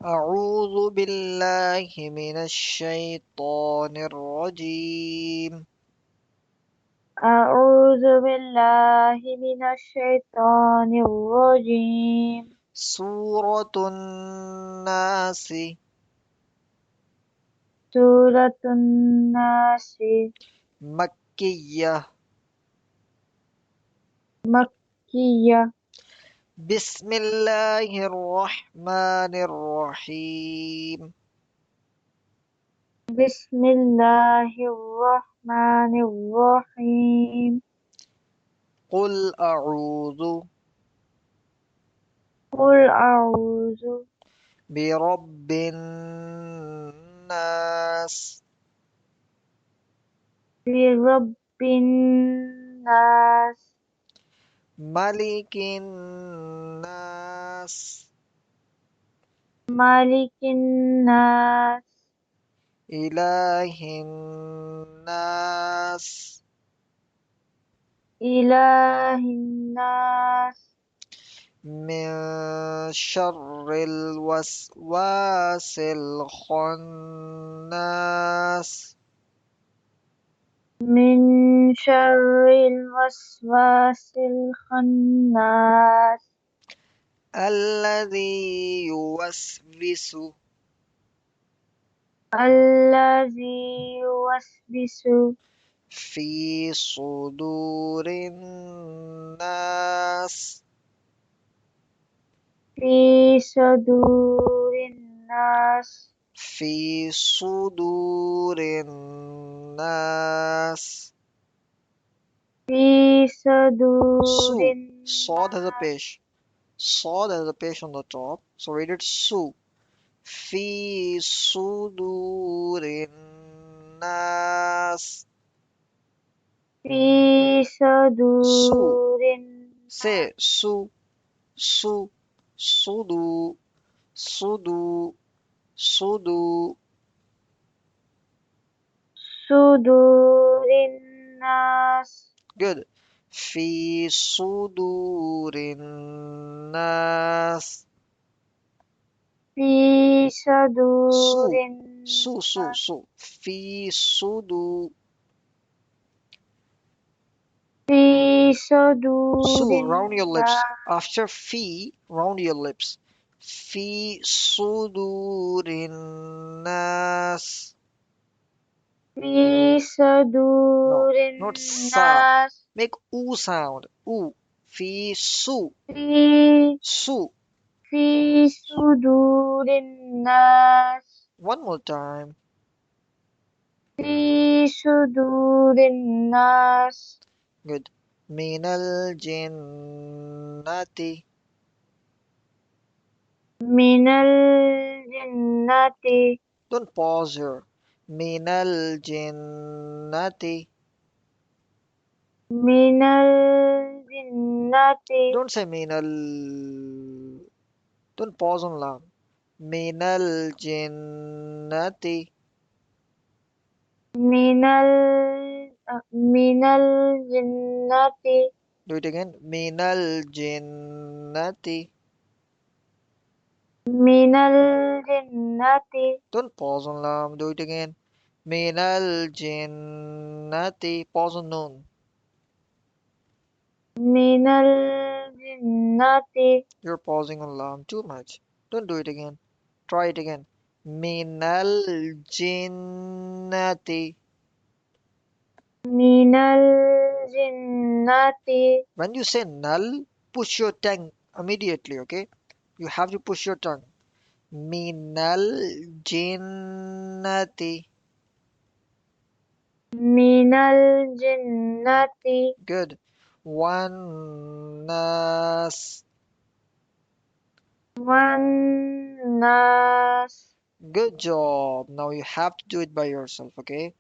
أعوذ بالله من الشيطان الرجيم. أعوذ بالله من الشيطان الرجيم. سورة الناس سورة الناس مكية. مكية. بسم الله الرحمن الرحيم. بسم الله الرحمن الرحيم. قل أعوذ قل أعوذ برب الناس برب الناس ملك الناس مالك الناس إله الناس إله الناس من شر الوسواس الخناس من شر الوسواس الخناس الذي يوسوس الذي يوسوس في صدور الناس في صدور الناس في صدور الناس. في صدور Su. Sod has a الناس pesh. Sod has a pesh on the top. So read it su. في صدور الناس. في Su. صدور Say الناس su. Su. Sudu. Sudu. Sudu. صدور الناس Good. في صدور الناس. في صدور Su. Su. Su. الناس Su. في صدور. في صدور Su. Round your lips. الناس After fi, round your lips. في صدور الناس. في No, صدور not sa. الناس Make oo sound. Oo. في su. في Su. في صدور الناس One more time. في صدور الناس Good. من الجنة. من الجنة Don't pause here. من الجنة. من الجنة Don't say من ال. Don't pause on lam. من الجنة. من الجنة Do it again. من الجنة. من الجنة Don't pause on lam. Do it again. من الجنة. Pause on noon. من الجنة You're pausing on lam too much. Don't do it again. Try it again. من الجنة. من الجنة When you say null, push your tongue immediately, okay? You have to push your tongue. من الجنة. من الجنة Good. والناس. والناس Good job. Now you have to do it by yourself, okay?